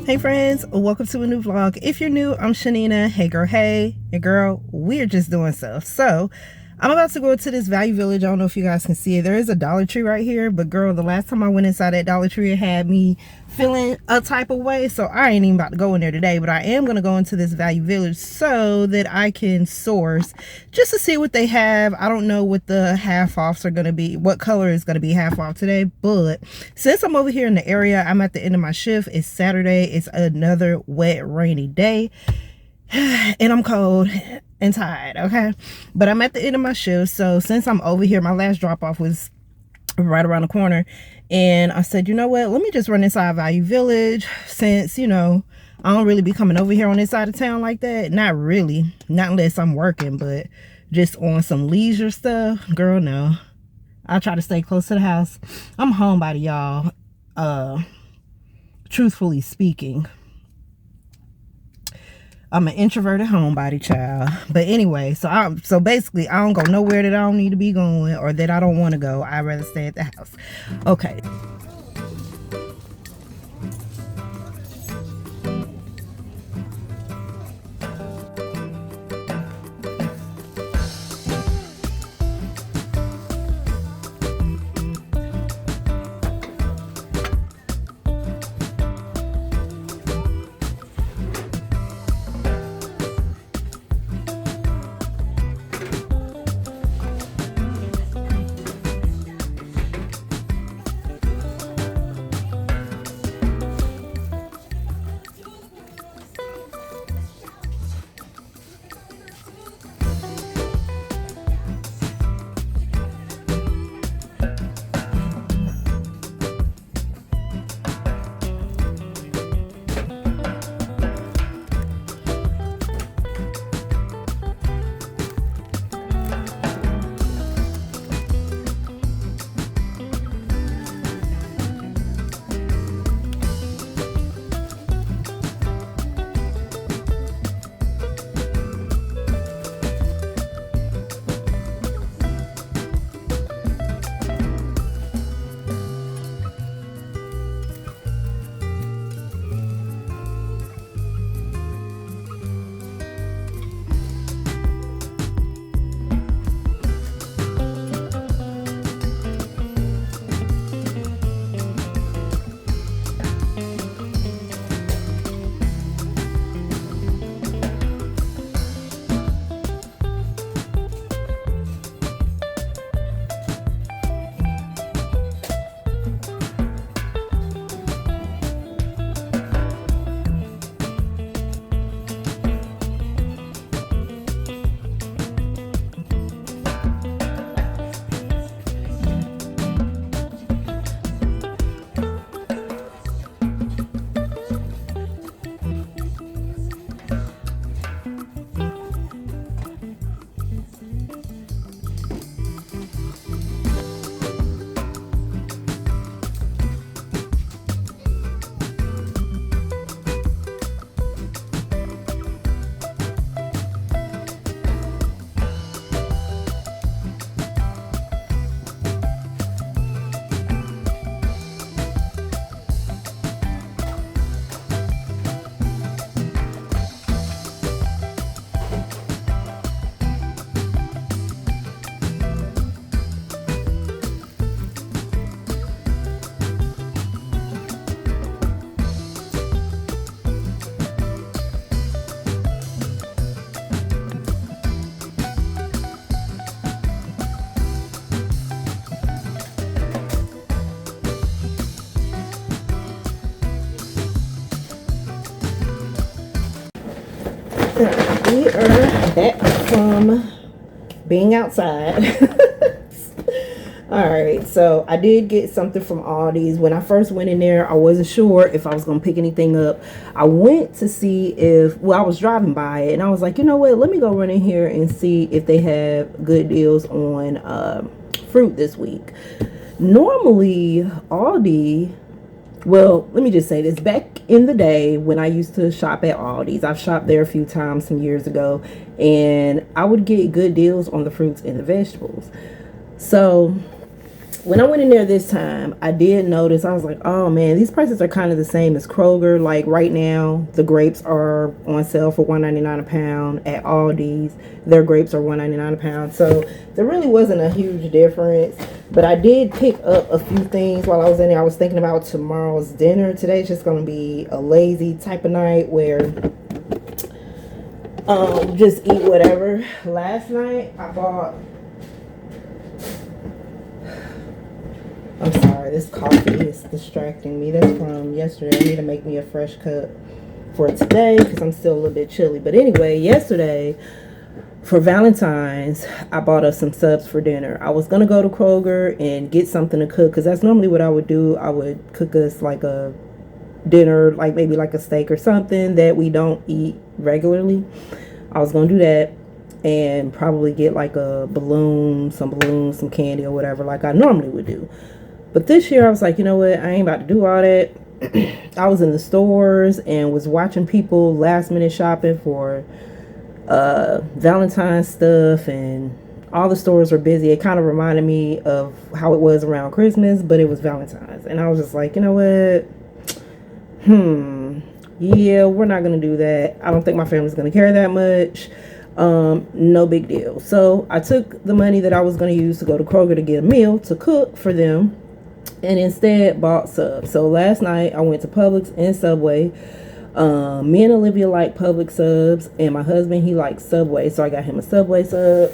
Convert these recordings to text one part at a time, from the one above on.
Hey friends, welcome to a new vlog. If you're new, I'm Chanina. Hey girl, hey. And girl, we're just doing stuff. So I'm about to go to this Value Village. I don't know if you guys can see it. There is a Dollar Tree right here, but girl, the last time I went inside that Dollar Tree, it had me feeling a type of way. So I ain't even about to go in there today, but I am going to go into this Value Village so that I can source just to see what they have. I don't know what the half offs are going to be, what color is going to be half off today, but since I'm over here in the area, I'm at the end of my shift. It's Saturday. It's another wet, rainy day. And I'm cold and tired, okay? But I'm at the end of my shift, so since I'm over here, my last drop-off was right around the corner, and I said, you know what, let me just run inside Value Village, since, you know, I don't really be coming over here on this side of town like that. Not really, not unless I'm working, but just on some leisure stuff, girl, no. I try to stay close to the house. I'm a homebody, y'all. Truthfully speaking, I'm an introverted homebody child. But anyway, so basically I don't go nowhere that I don't need to be going or that I don't want to go. I'd rather stay at the house. Okay. We are back from being outside. Alright, so I did get something from Aldi's. When I first went in there, I wasn't sure if I was going to pick anything up. I went to see if, well, I was driving by it, and I was like, you know what, let me go run in here and see if they have good deals on fruit this week. Normally, Aldi, well, let me just say this. Back in the day when I used to shop at Aldi's, I've shopped there a few times some years ago, and I would get good deals on the fruits and the vegetables. So when I went in there this time, I did notice, I was like, oh man, these prices are kind of the same as Kroger. Like right now, the grapes are on sale for $1.99 a pound. At Aldi's, their grapes are $1.99 a pound. So there really wasn't a huge difference. But I did pick up a few things while I was in there. I was thinking about tomorrow's dinner. Today's just going to be a lazy type of night where just eat whatever. Last night, I bought... I'm sorry, this coffee is distracting me. That's from yesterday. I need to make me a fresh cup for today because I'm still a little bit chilly. But anyway, yesterday for Valentine's, I bought us some subs for dinner. I was going to go to Kroger and get something to cook because that's normally what I would do. I would cook us like a dinner, like maybe like a steak or something that we don't eat regularly. I was going to do that and probably get like a balloon, some candy or whatever like I normally would do. But this year I was like, you know what? I ain't about to do all that. I was in the stores and was watching people last minute shopping for Valentine's stuff, and all the stores were busy. It kind of reminded me of how it was around Christmas, but it was Valentine's. And I was just like, you know what? Yeah, we're not going to do that. I don't think my family's going to care that much. No big deal. So I took the money that I was going to use to go to Kroger to get a meal to cook for them, and instead bought subs. So last night I went to Publix and Subway. Me and Olivia like Publix subs, and my husband, he likes Subway, so I got him a Subway sub,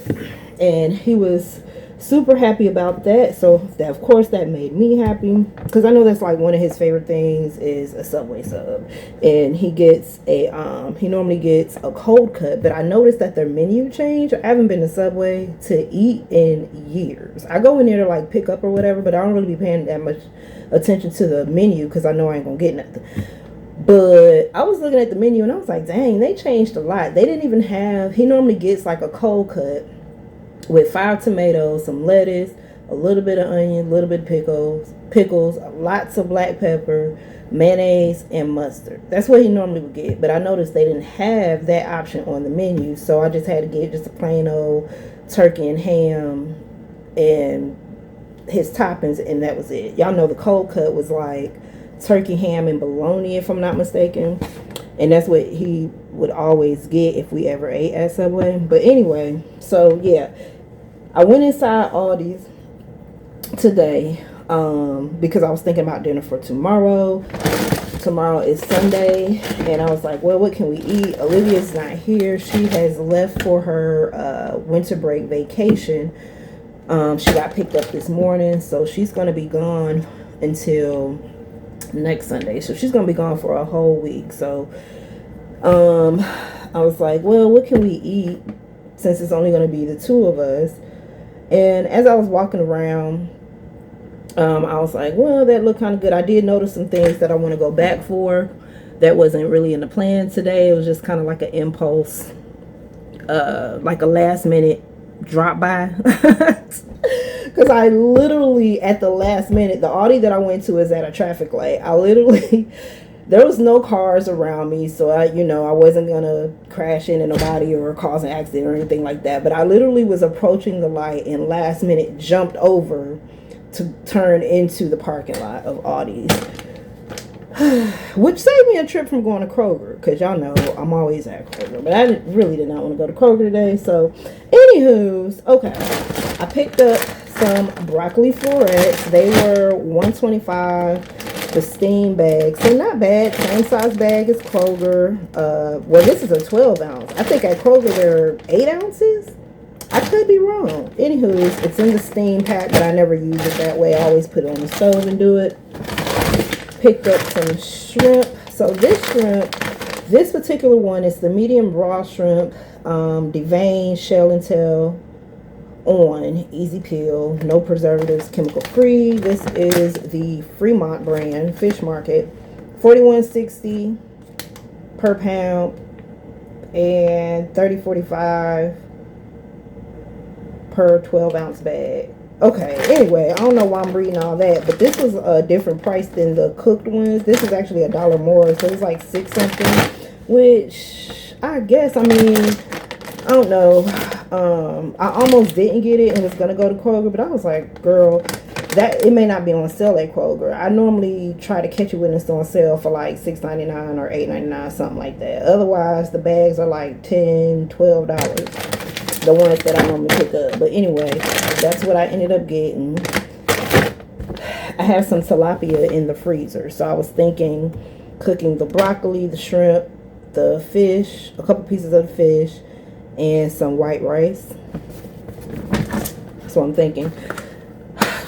and he was super happy about that. So that, of course, that made me happy because I know that's like one of his favorite things is a Subway sub. And he gets a he normally gets a cold cut, but I noticed that their menu changed. I haven't been to Subway to eat in years. I go in there to like pick up or whatever, but I don't really be paying that much attention to the menu because I know I ain't gonna get nothing. But I was looking at the menu and I was like, dang, they changed a lot. They didn't even have, he normally gets like a cold cut with 5 tomatoes, some lettuce, a little bit of onion, a little bit of pickles, lots of black pepper, mayonnaise, and mustard. That's what he normally would get. But I noticed they didn't have that option on the menu, so I just had to get just a plain old turkey and ham and his toppings, and that was it. Y'all know the cold cut was like turkey, ham, and bologna, if I'm not mistaken. And that's what he would always get if we ever ate at Subway. But anyway, so yeah, I went inside Aldi's today because I was thinking about dinner for tomorrow. Tomorrow is Sunday, and I was like, well, what can we eat? Olivia's not here. She has left for her winter break vacation. She got picked up this morning, so she's going to be gone until next Sunday. So she's going to be gone for a whole week. So I was like, well, what can we eat since it's only going to be the two of us? And as I was walking around, I was like, well, that looked kind of good. I did notice some things that I want to go back for that wasn't really in the plan today. It was just kind of like an impulse, like a last minute drop by. Because I literally, at the last minute, the Aldi that I went to is at a traffic light. I literally, there was no cars around me, so I wasn't going to crash into nobody or cause an accident or anything like that. But I literally was approaching the light and last minute jumped over to turn into the parking lot of Aldi's. Which saved me a trip from going to Kroger, because y'all know I'm always at Kroger. But I really did not want to go to Kroger today. So, anywho's, okay. I picked up some broccoli florets. They were $1.25, the steam bags. They're not bad. Same size bag as Kroger. Well, this is a 12 ounce. I think at Kroger they're 8 ounces. I could be wrong. Anywho's, it's in the steam pack, but I never use it that way. I always put it on the stove and do it. Picked up some shrimp. So this shrimp, this particular one is the medium raw shrimp, deveined shell and tail on easy peel, no preservatives, chemical free. This is the Fremont brand Fish Market, $41.60 per pound and $30.45 per 12-ounce bag. Okay, anyway, I don't know why I'm reading all that, but this was a different price than the cooked ones. This is actually $1 more, so it's like $6 something, which I guess, I mean, I don't know. I almost didn't get it and was gonna go to Kroger, but I was like, girl, that it may not be on sale at Kroger. I normally try to catch it when it's on sale for like $6.99 or $8.99, something like that. Otherwise, the bags are like $10, $12, the ones that I normally pick up. But anyway, that's what I ended up getting. I have some tilapia in the freezer, so I was thinking cooking the broccoli, the shrimp, the fish, a couple pieces of the fish, and some white rice. That's what I'm thinking.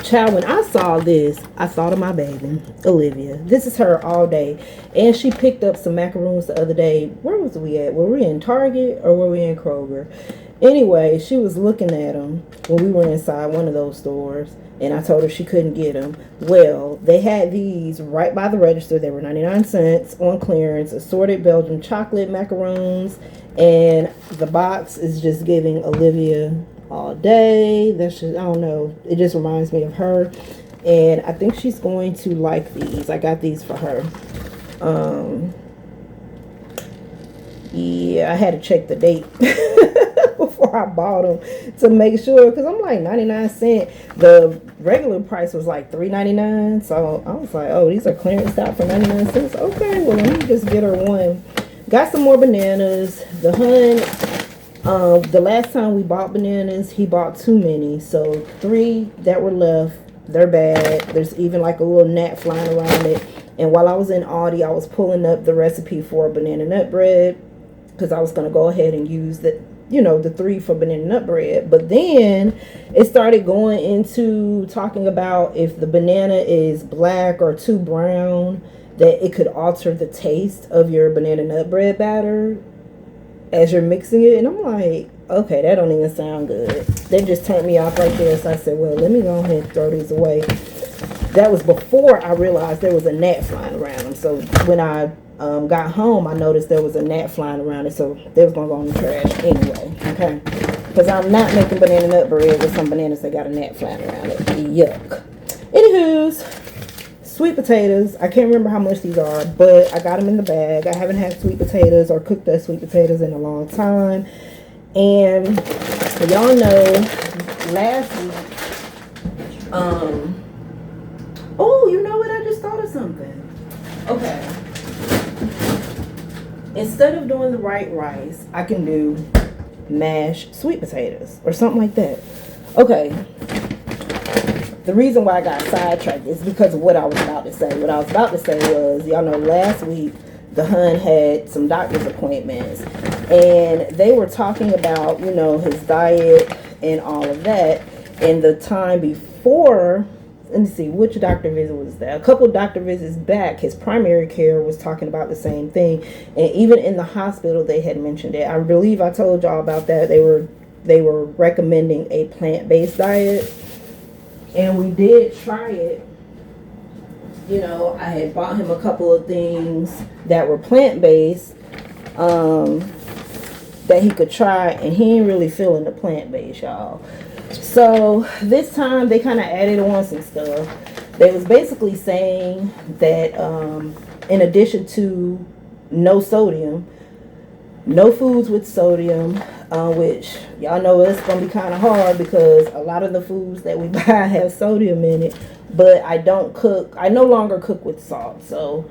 Child, when I saw this, I thought of my baby, Olivia. This is her all day. And she picked up some macaroons the other day. Where was we at? Were we in Target or were we in Kroger? Anyway, she was looking at them when we were inside one of those stores. And I told her she couldn't get them. Well, they had these right by the register. They were 99 cents on clearance. Assorted Belgian chocolate macaroons. And the box is just giving Olivia all day. That's just, I don't know, it just reminds me of her, and I think she's going to like these. I got these for her. Yeah, I had to check the date before I bought them to make sure, because I'm like 99 cents. The regular price was like $3.99, so I was like, oh, these are clearance out for 99 cents. Okay, well, let me just get her one. Got some more bananas. The hun, the last time we bought bananas, he bought too many. So 3 that were left, they're bad. There's even like a little gnat flying around it. And while I was in Aldi, I was pulling up the recipe for banana nut bread, because I was going to go ahead and use the, you know, the 3 for banana nut bread. But then it started going into talking about if the banana is black or too brown, that it could alter the taste of your banana nut bread batter as you're mixing it. And I'm like, okay, that don't even sound good. They just turned me off right there. So I said, well, let me go ahead and throw these away. That was before I realized there was a gnat flying around them. So when I got home, I noticed there was a gnat flying around it. So they was going to go in the trash anyway. Okay. Because I'm not making banana nut bread with some bananas that got a gnat flying around it. Yuck. Anywho's, sweet potatoes. I can't remember how much these are, but I got them in the bag. I haven't had sweet potatoes or cooked up sweet potatoes in a long time. And y'all know, last week, oh, you know what? I just thought of something. Okay. Instead of doing the white rice, I can do mashed sweet potatoes or something like that. Okay. The reason why I got sidetracked is because of what I was about to say. What I was about to say was, y'all know last week the hun had some doctor's appointments, and they were talking about, you know, his diet and all of that. And the time before, let me see, which doctor visit was that? A couple doctor visits back, his primary care was talking about the same thing. And even in the hospital, they had mentioned it. I believe I told y'all about that. They were recommending a plant-based diet. And we did try it. You know, I had bought him a couple of things that were plant-based that he could try, and he ain't really feeling the plant-based, y'all. So this time they kind of added on some stuff. They was basically saying that in addition to no sodium, no foods with sodium, which y'all know it's going to be kind of hard because a lot of the foods that we buy have sodium in it. But I no longer cook with salt. So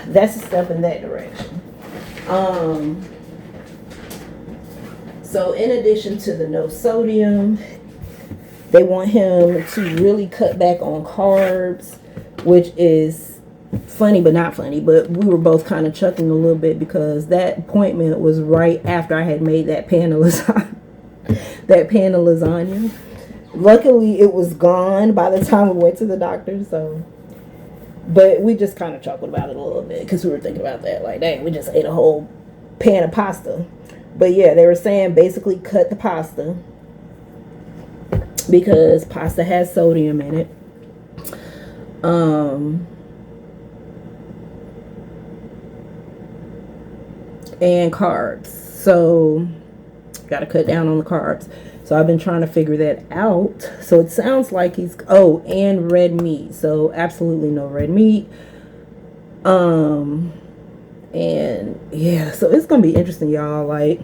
that's a step in that direction. So in addition to the no sodium, they want him to really cut back on carbs, which is funny but not funny. But we were both kind of chuckling a little bit because that appointment was right after I had made that pan of lasagna. Luckily, it was gone by the time we went to the doctor. So, but we just kind of chuckled about it a little bit because we were thinking about that. Like, dang, we just ate a whole pan of pasta. But yeah, they were saying basically cut the pasta because pasta has sodium in it. And carbs. So got to cut down on the carbs. So I've been trying to figure that out. So it sounds like he's, oh, and red meat. So absolutely no red meat. And yeah, so it's gonna be interesting, y'all. Like,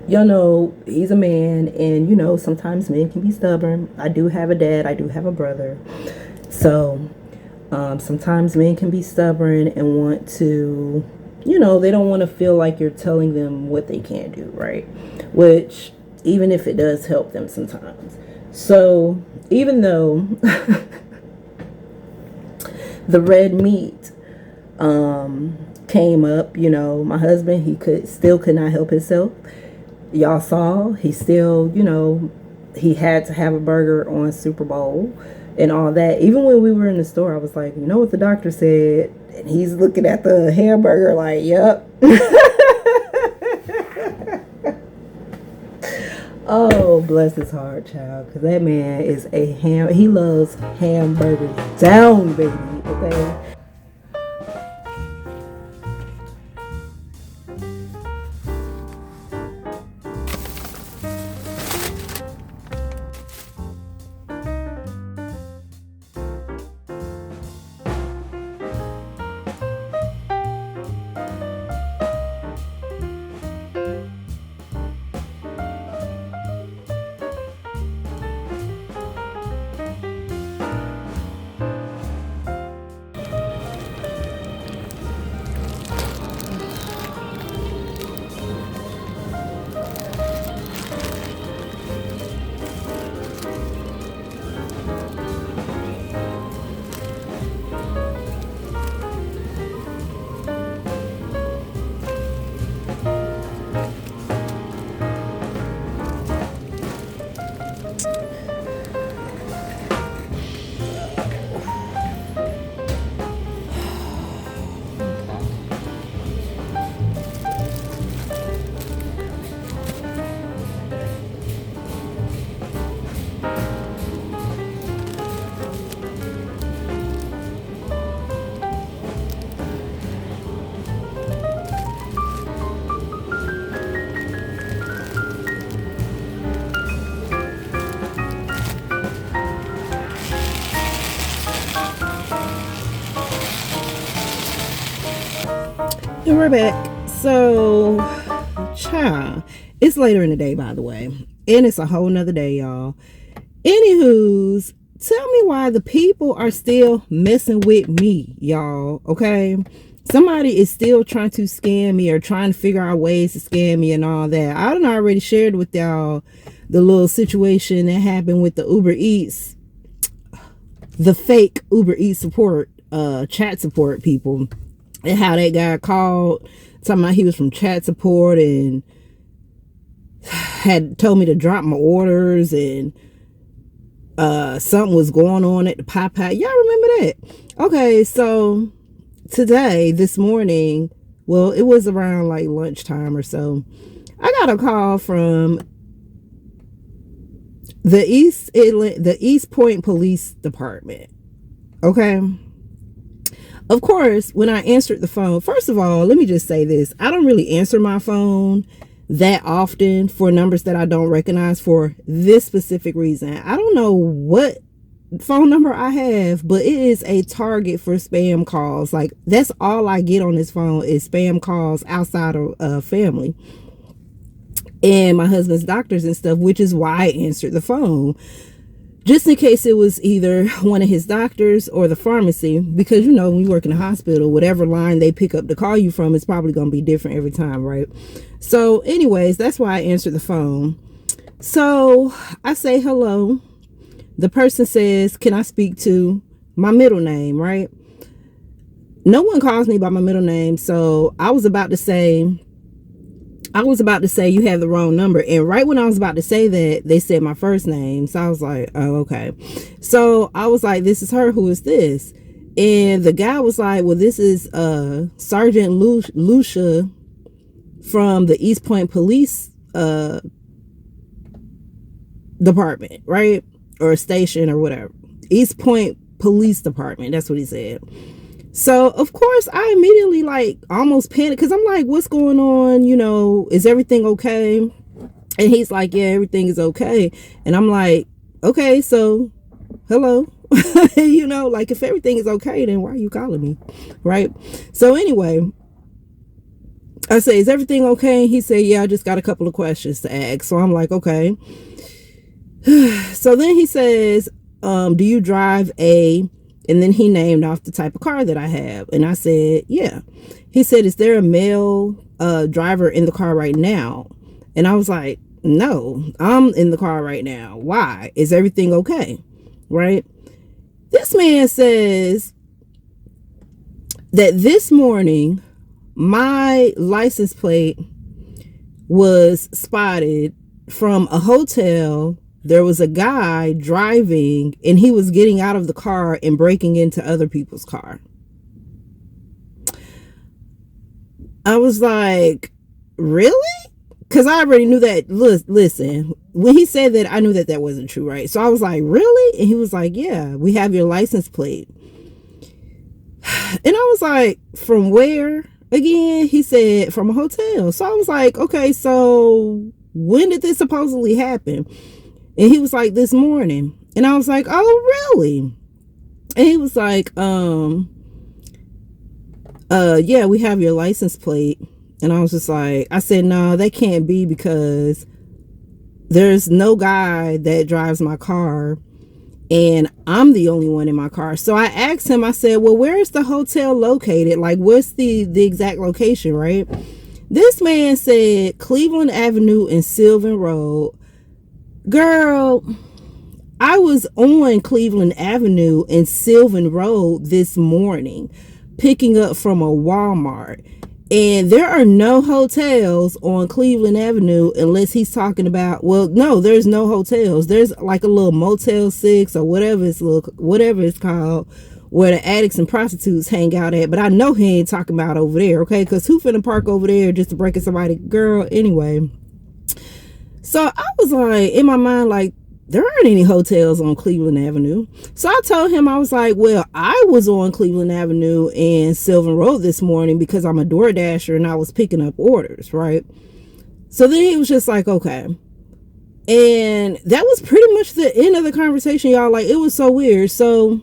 y'all know he's a man, and you know sometimes men can be stubborn. I do have a dad, I do have a brother. So sometimes men can be stubborn and want to, you know, they don't want to feel like you're telling them what they can't do, right? Which, even if it does help them sometimes. So even though the red meat came up, you know, my husband, he could not help himself. Y'all saw, he still, you know, he had to have a burger on Super Bowl and all that. Even when we were in the store, I was like, you know what the doctor said? And he's looking at the hamburger like, yep. Oh, bless his heart, child, because that man is he loves hamburgers down, baby, okay? And we're back. So, child, it's later in the day, by the way, and it's a whole nother day, y'all. Anywho's, tell me why the people are still messing with me, y'all. Okay, somebody is still trying to scam me or trying to figure out ways to scam me and all that. I done already shared with y'all the little situation that happened with the Uber Eats, the fake Uber Eats support, chat support people. And how that guy called, talking about he was from chat support and had told me to drop my orders, and something was going on at the Popeye. Y'all remember that? Okay, so this morning, well, it was around like lunchtime or so, I got a call from the East Point Police Department. Okay. Of course, when I answered the phone, first of all, let me just say this. I don't really answer my phone that often for numbers that I don't recognize for this specific reason. I don't know what phone number I have, but it is a target for spam calls. Like, that's all I get on this phone is spam calls outside of family and my husband's doctors and stuff, which is why I answered the phone. Just in case it was either one of his doctors or the pharmacy, because, you know, when you work in a hospital, whatever line they pick up to call you from is probably going to be different every time, right? So anyways, that's why I answered the phone. So I say hello. The person says, can I speak to my middle name, right? No one calls me by my middle name. So I was about to say, you have the wrong number. And right when I was about to say that, they said my first name. So I was like, oh, okay. So I was like, this is her. Who is this? And the guy was like, well, this is Sergeant Lucia from the East Point Police department, right? Or a station or whatever. East Point Police Department. That's what he said. So of course I immediately like almost panicked, because I'm like, what's going on? You know, is everything okay? And he's like, yeah, everything is okay. And I'm like, okay, so hello. You know, like, if everything is okay, then why are you calling me? Right? So anyway, I say, is everything okay? He said, yeah, I just got a couple of questions to ask. So I'm like, okay. So then he says, do you drive a, and then he named off the type of car that I have. And I said, yeah. He said, is there a male driver in the car right now? And I was like, no, I'm in the car right now. Why? Is everything okay? Right? This man says that this morning, my license plate was spotted from a hotel. There was a guy driving, and he was getting out of the car and breaking into other people's car. I was like, really? Because I already knew that. Listen, when he said that, I knew that that wasn't true, right? So I was like, really? And he was like, yeah, we have your license plate. And I was like, from where? Again, he said from a hotel. So I was like, okay, so when did this supposedly happen? And he was like, this morning. And I was like, oh, really? And he was like, yeah, we have your license plate. And I was just like, I said, no, that can't be, because there's no guy that drives my car, and I'm the only one in my car. So I asked him, I said, well, where is the hotel located? Like, what's the exact location, right? This man said Cleveland Avenue and Sylvan Road. Girl, I was on Cleveland Avenue and Sylvan Road this morning, picking up from a Walmart. And there are no hotels on Cleveland Avenue unless he's talking about, well, no, there's no hotels. There's like a little Motel 6 or whatever it's called, where the addicts and prostitutes hang out at. But I know he ain't talking about over there, okay? Because who finna park over there just to break in somebody? Girl, anyway. So I was like, in my mind, like, there aren't any hotels on Cleveland Avenue. So I told him, I was like, well, I was on Cleveland Avenue and Sylvan Road this morning because I'm a DoorDasher and I was picking up orders, right? So then he was just like, okay. And that was pretty much the end of the conversation, y'all. Like, it was so weird. So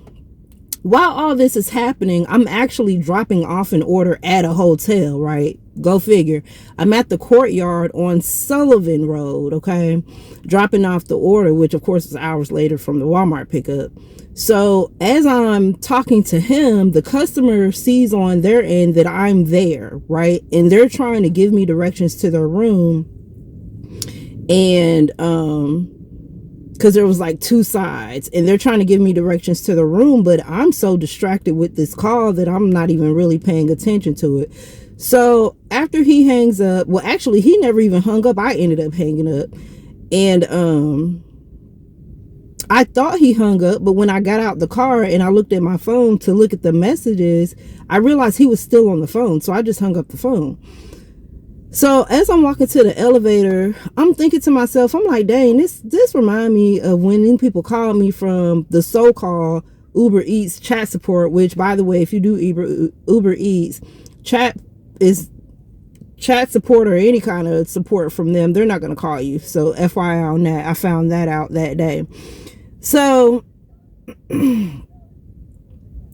while all this is happening, I'm actually dropping off an order at a hotel, right? Go figure. I'm at the Courtyard on Sullivan Road, okay? Dropping off the order, which of course is hours later from the Walmart pickup. So as I'm talking to him, the customer sees on their end that I'm there, right? And they're trying to give me directions to their room. And because there was like two sides, and they're trying to give me directions to the room, but I'm so distracted with this call that I'm not even really paying attention to it. So after he hangs up, well, actually he never even hung up. I ended up hanging up, and I thought he hung up, but when I got out the car and I looked at my phone to look at the messages, I realized he was still on the phone. So I just hung up the phone. So as I'm walking to the elevator, I'm thinking to myself, I'm like, dang, this remind me of when people called me from the so-called Uber Eats chat support, which, by the way, if you do Uber Eats, chat support or any kind of support from them, they're not going to call you. So FYI on that, I found that out that day. So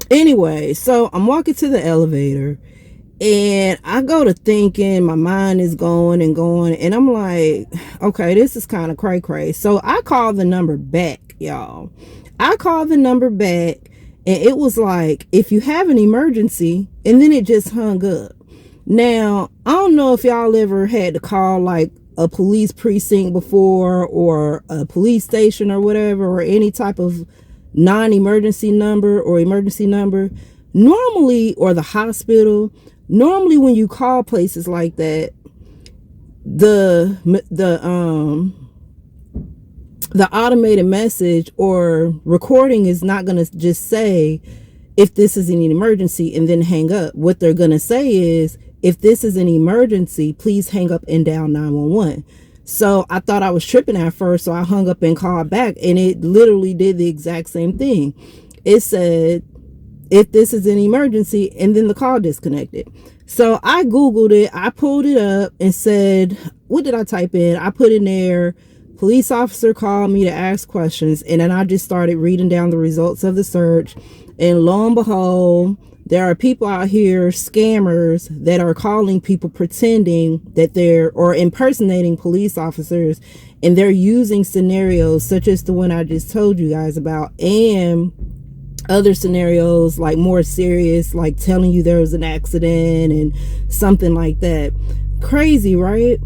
anyway, so I'm walking to the elevator, and I go to thinking, my mind is going and going, and I'm like, okay, this is kind of cray-cray. So I called the number back, y'all. I called the number back, and it was like, if you have an emergency, and then it just hung up. Now, I don't know if y'all ever had to call like a police precinct before, or a police station or whatever, or any type of non-emergency number or emergency number. Normally, or the hospital, normally when you call places like that, the automated message or recording is not going to just say, if this is an emergency, and then hang up. What they're going to say is, if this is an emergency, please hang up and dial 911. So I thought I was tripping at first, so I hung up and called back, and it literally did the exact same thing. It said, if this is an emergency, and then the call disconnected. So I Googled it, I pulled it up and said, what did I type in? I put in there, police officer called me to ask questions, and then I just started reading down the results of the search, and lo and behold, there are people out here, scammers, that are calling people pretending that they're, or impersonating police officers, and they're using scenarios such as the one I just told you guys about, and other scenarios like more serious, like telling you there was an accident and something like that. Crazy, right?